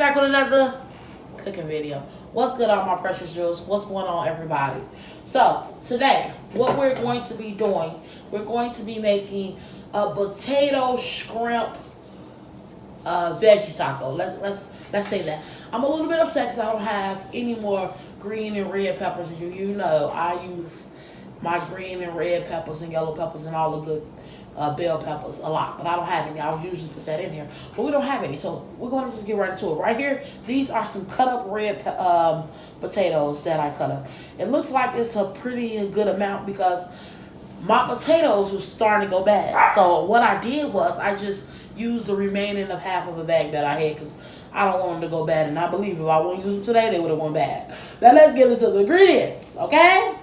back with another cooking video. What's good, all my precious jewels? What's going on, everybody? So today, what we're going to be doing, we're going to be making a potato shrimp veggie taco. Let's say that. I'm a little bit upset because I don't have any more green and red peppers. You know, I use my green and red peppers and yellow peppers and all the good bell peppers a lot, but I don't have any. I would usually put that in here, but we don't have any, so we're going to just get right into it. Right here, these are some cut up red potatoes that I cut up. It looks like it's a pretty good amount because my potatoes were starting to go bad. So what I did was I just used the remaining of half of a bag that I had because I don't want them to go bad, and I believe if I wouldn't use them today, they would have went bad. Now let's get into the ingredients, okay?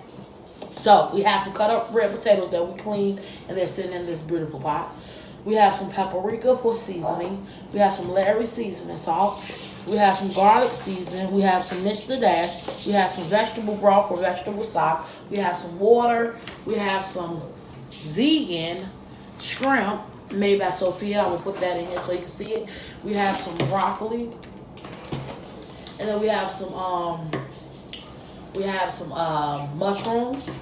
So we have some cut up red potatoes that we cleaned, and they're sitting in this beautiful pot. We have some paprika for seasoning. We have some Larry seasoning salt. We have some garlic seasoning. We have some Mr. Dash. We have some vegetable broth or vegetable stock. We have some water. We have some vegan shrimp made by Sophia. I will put that in here so you can see it. We have some broccoli, and then we have some mushrooms.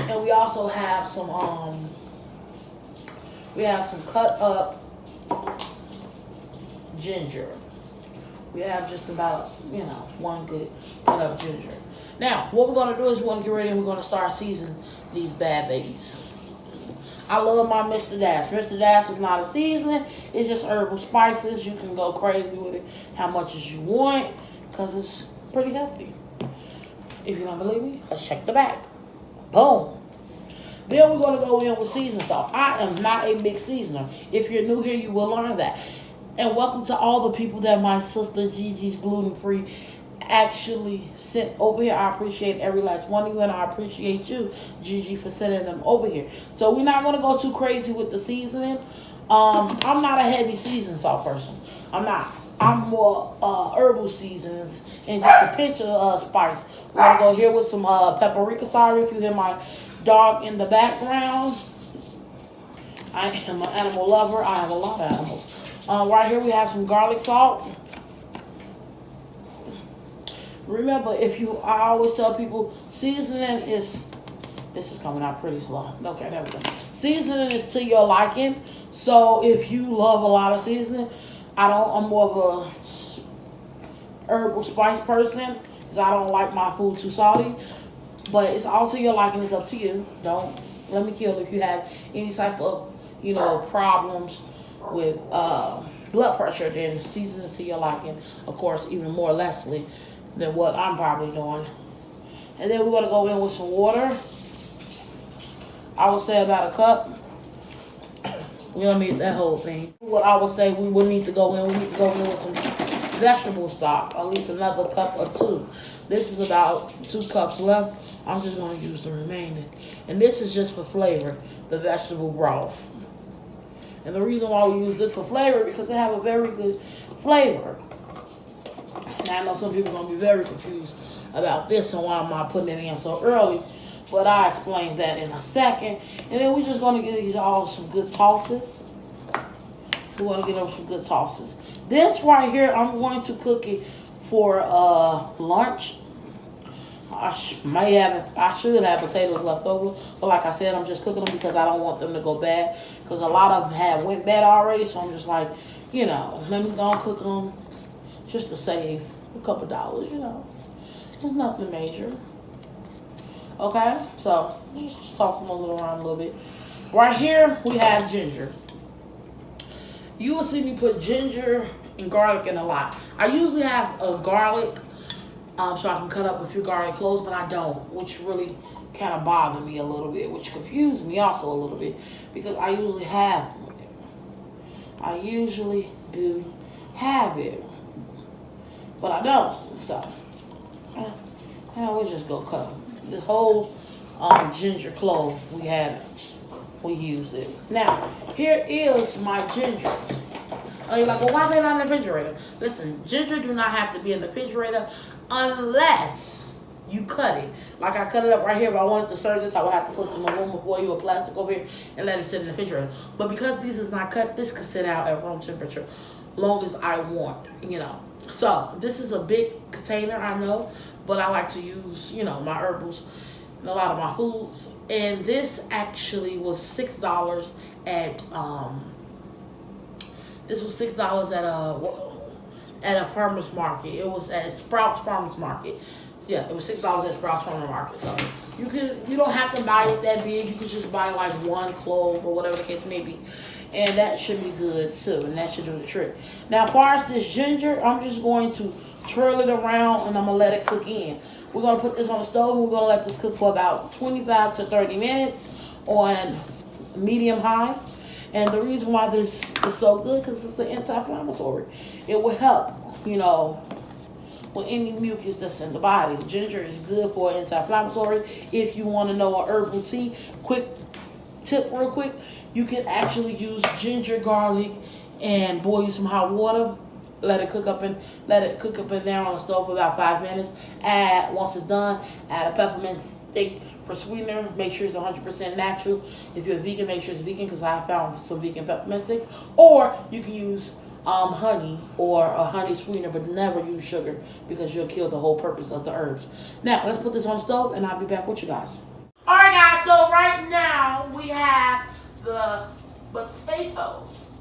And we also have some cut up ginger. We have just about, one good cut up ginger. Now, what we're gonna do is we're gonna get ready and we're gonna start seasoning these bad babies. I love my Mr. Dash. Mr. Dash is not a seasoning, it's just herbal spices. You can go crazy with it how much as you want, because it's pretty healthy. If you don't believe me, let's check the back. Boom. Then we're going to go in with seasoning salt. I am not a big seasoner. If you're new here, you will learn that. And welcome to all the people that my sister Gigi's Gluten Free actually sent over here. I appreciate every last one of you, and I appreciate you, Gigi, for sending them over here. So we're not going to go too crazy with the seasoning. I'm not a heavy seasoning salt person. I'm not. I'm more herbal seasonings and just a pinch of spice. We're going to go here with some paprika. Sorry if you hear my dog in the background. I am an animal lover. I have a lot of animals. Right here we have some garlic salt. Remember, I always tell people, seasoning is, this is coming out pretty slow. Okay, there we go. Seasoning is to your liking. So if you love a lot of seasoning, I'm more of a herbal spice person because I don't like my food too salty. But it's all to your liking. It's up to you. Don't let me kill if you have any type of, problems with blood pressure. Then season it to your liking. Of course, even more lessly than what I'm probably doing. And then we're gonna go in with some water. I would say about a cup. We don't need that whole thing. What I would say we would need to go in. We need to go in with some vegetable stock, at least another cup or two. This is about 2 cups left. I'm just going to use the remaining. And this is just for flavor, the vegetable broth. And the reason why we use this for flavor, because it have a very good flavor. Now, I know some people are going to be very confused about this and why am I putting it in so early. But I'll explain that in a second. And then we're just going to give these all some good tosses. We want to get them some good tosses. This right here, I'm going to cook it for lunch. I should have potatoes left over, but like I said, I'm just cooking them because I don't want them to go bad, because a lot of them went bad already. So I'm just like, let me go and cook them just to save a couple dollars. It's nothing major. Okay, so just toss them a little around a little bit. Right here we have ginger. You will see me put ginger and garlic in a lot. I usually have a garlic so I can cut up a few garlic cloves, but I don't, which really kind of bothered me a little bit, which confused me also a little bit, because I usually do have it, but I don't. So we'll just go cut up this whole ginger clove we used it. Now here is my ginger. And you're like, well, why are they not in the refrigerator? Listen, ginger do not have to be in the refrigerator unless you cut it. Like I cut it up right here. If I wanted to serve this, I would have to put some aluminum foil or plastic over here and let it sit in the refrigerator. But because this is not cut, this could sit out at room temperature long as I want, So this is a big container, I know, but I like to use, my herbals in a lot of my foods. And this actually was $6 at at a farmer's market. It was at Sprouts Farmer's Market. Yeah, it was $6 at Sprouts Farmer's Market. So you don't have to buy it that big. You can just buy like one clove or whatever the case may be. And that should be good too, and that should do the trick. Now, as far as this ginger, I'm just going to twirl it around and I'm gonna let it cook in. We're gonna put this on the stove and we're gonna let this cook for about 25 to 30 minutes on medium high. And the reason why this is so good, because it's an anti-inflammatory. It will help, with any mucus that's in the body. Ginger is good for anti-inflammatory. If you want to know a herbal tea, quick tip real quick, you can actually use ginger, garlic, and boil some hot water. Let it cook up and down on the stove for about 5 minutes. Once it's done, add a peppermint stick for sweetener. Make sure it's 100% natural. If you're a vegan, make sure it's vegan, because I found some vegan peppermint sticks. Or you can use honey or a honey sweetener, but never use sugar, because you'll kill the whole purpose of the herbs. Now, let's put this on the stove and I'll be back with you guys. Alright guys, so right now we have the potatoes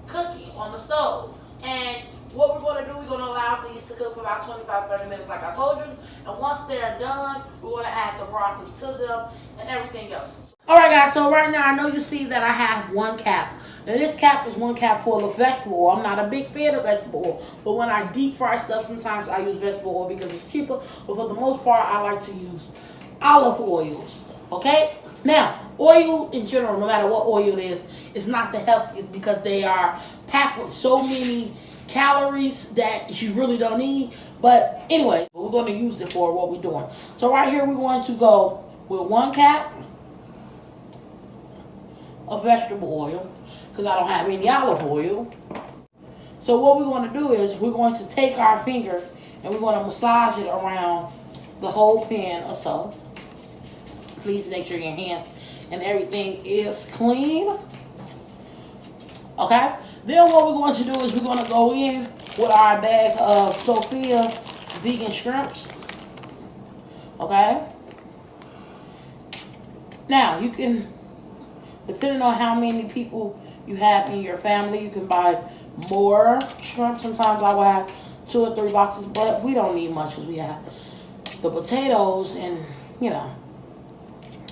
cooking on the stove. And what we're going to do, we're going to allow these to cook for about 25-30 minutes like I told you. And once they're done, we're going to add the broccoli to them and everything else. Alright guys, so right now I know you see that I have 1 cap. Now this cap is 1 cap full of vegetable oil. I'm not a big fan of vegetable oil, but when I deep fry stuff, sometimes I use vegetable oil because it's cheaper. But for the most part, I like to use olive oils. Okay? Now, oil in general, no matter what oil it is not the healthiest, because they are packed with so many calories that you really don't need. But anyway, we're going to use it for what we're doing. So right here, we're going to go with 1 cap of vegetable oil, because I don't have any olive oil. So what we're going to do is we're going to take our finger and we're going to massage it around the whole pan or so. Please make sure your hands and everything is clean. Okay? Then what we're going to do is we're going to go in with our bag of Sophia vegan shrimps. Okay? Now, you can, depending on how many people you have in your family, you can buy more shrimp. Sometimes I will have 2 or 3 boxes, but we don't need much because we have the potatoes and,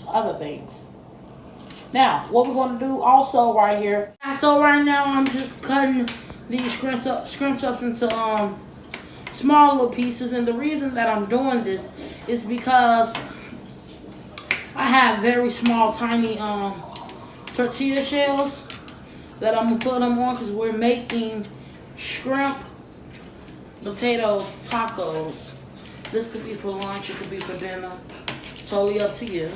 other things. Now, what we're going to do also right here. So right now, I'm just cutting these shrimps up into small little pieces. And the reason that I'm doing this is because I have very small, tiny tortilla shells that I'm going to put them on, because we're making shrimp potato tacos. This could be for lunch, it could be for dinner. Totally up to you.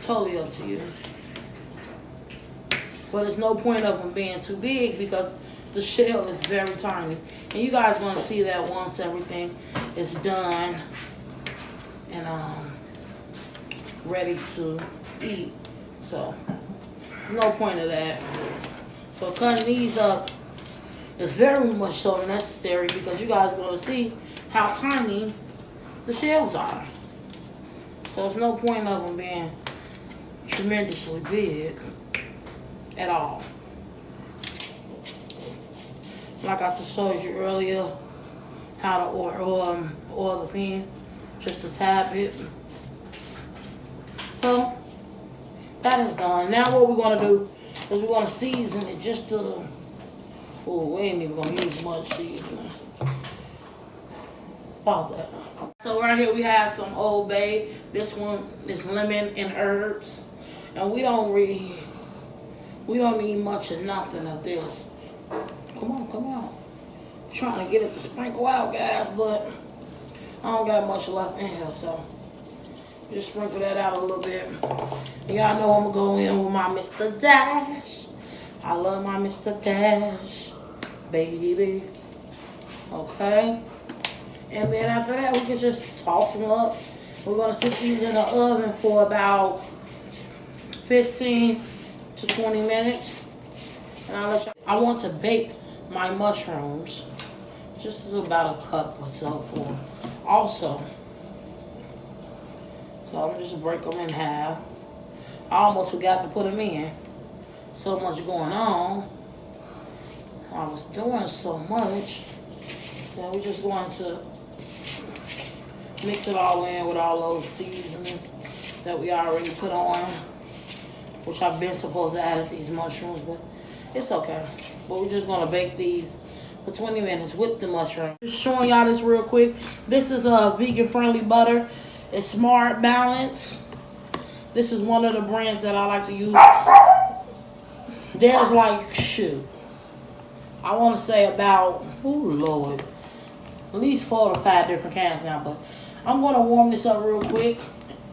Totally up to you. But there's no point of them being too big, because the shell is very tiny. And you guys are going to see that once everything is done and ready to eat. So, no point of that. So cutting these up is very much so necessary, because you guys are going to see how tiny the shells are. So there's no point of them being tremendously big at all. Like I showed you earlier, how to oil the pan, just a tad bit. So that is done. Now what we're going to do is we're going to season it just to, we ain't even going to use much seasoning. Pause that. So right here we have some Old Bay. This one is lemon and herbs. And we don't need much of nothing of this. Come on. I'm trying to get it to sprinkle out, guys, but I don't got much left in here, so just sprinkle that out a little bit. Y'all know I'm gonna go in with my Mr. Dash. I love my Mr. Dash, baby. Okay. And then after that, we can just toss them up. We're gonna sit these in the oven for about 15 to 20 minutes. And I want to bake my mushrooms. Just about a cup or so for also. So I'm just break them in half. I almost forgot to put them in. So much going on. I was doing so much that we're just going to mix it all in with all those seasonings that we already put on, which I've been supposed to add these mushrooms, but it's okay. But we're just gonna bake these for 20 minutes with the mushroom. Just showing y'all this real quick. This is a vegan friendly butter. It's Smart Balance. This is one of the brands that I like to use. There's like, shoot, I want to say about, oh Lord, at least 4 to 5 different cans now, but I'm going to warm this up real quick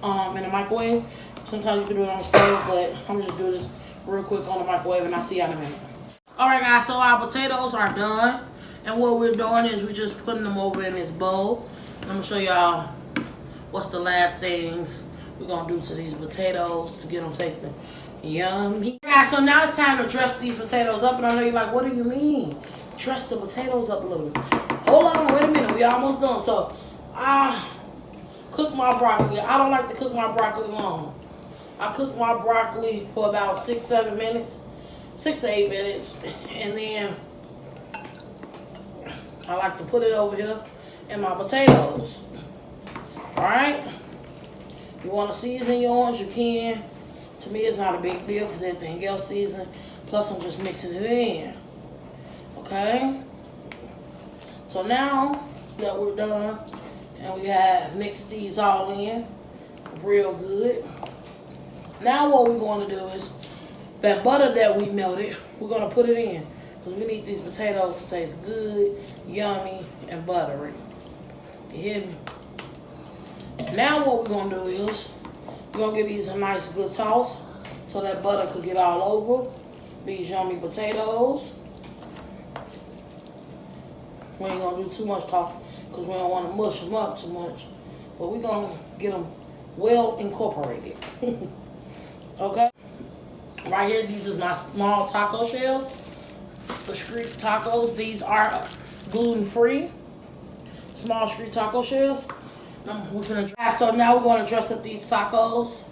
in the microwave. Sometimes you can do it on the stove, but I'm just doing this real quick on the microwave, and I'll see y'all in a minute. Alright guys, so our potatoes are done, and what we're doing is we're just putting them over in this bowl. I'm going to show y'all what's the last things we're going to do to these potatoes to get them tasting yummy. Guys, so now it's time to dress these potatoes up, and I know you're like, what do you mean? Dress the potatoes up a little bit. Hold on, wait a minute, we almost done. So, cook my broccoli. I don't like to cook my broccoli long. I cook my broccoli for about 6-7 minutes. 6 to 8 minutes, and then I like to put it over here in my potatoes. Alright? You want to season yours, you can. To me, it's not a big deal because everything else seasoned. Plus, I'm just mixing it in. Okay? So now that we're done and we have mixed these all in real good, now what we're going to do is that butter that we melted, we're going to put it in because we need these potatoes to taste good, yummy, and buttery. You hear me? Now what we're going to do is we're going to give these a nice good toss so that butter could get all over these yummy potatoes. We ain't going to do too much talking because we don't want to mush them up too much. But we're going to get them well incorporated. Okay? Right here, these are my small taco shells. The street tacos. These are gluten-free. Small street taco shells. So now we're going to dress up these tacos.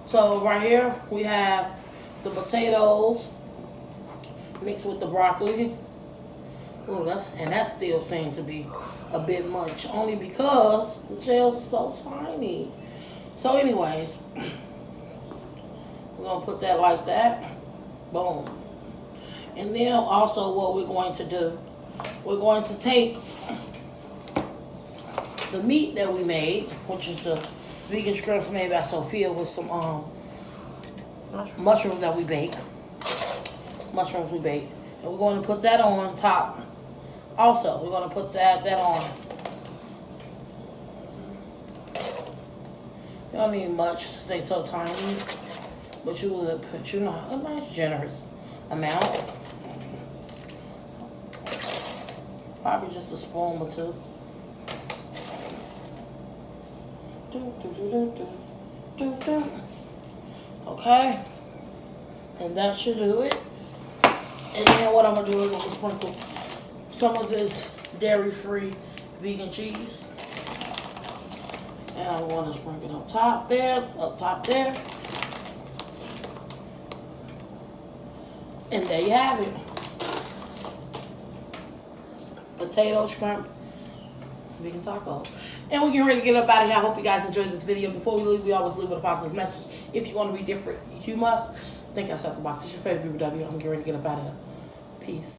So right here, we have the potatoes mixed with the broccoli. Ooh, that still seems to be a bit much. Only because the shells are so tiny. So anyways, we're going to put that like that. Boom. And then also what we're going to do, we're going to take the meat that we made, which is the vegan scrimps made by Sophia with some mushrooms that we bake. Mushrooms we bake. And we're going to put that on top. Also, we're going to put that on. You don't need much to stay so tiny. But you will put, you know, a nice generous amount. Probably just a spoon or two. Okay. And that should do it. And then what I'm going to do is I'm going to sprinkle some of this dairy-free vegan cheese. And I'm going to sprinkle it up top there. And there you have it. Potato, shrimp, vegan tacos. And we're getting ready to get up out of here. I hope you guys enjoyed this video. Before we leave, we always leave with a positive message. If you want to be different, you must think outside the box. It's your favorite BBW. I'm getting ready to get up out of here. Peace.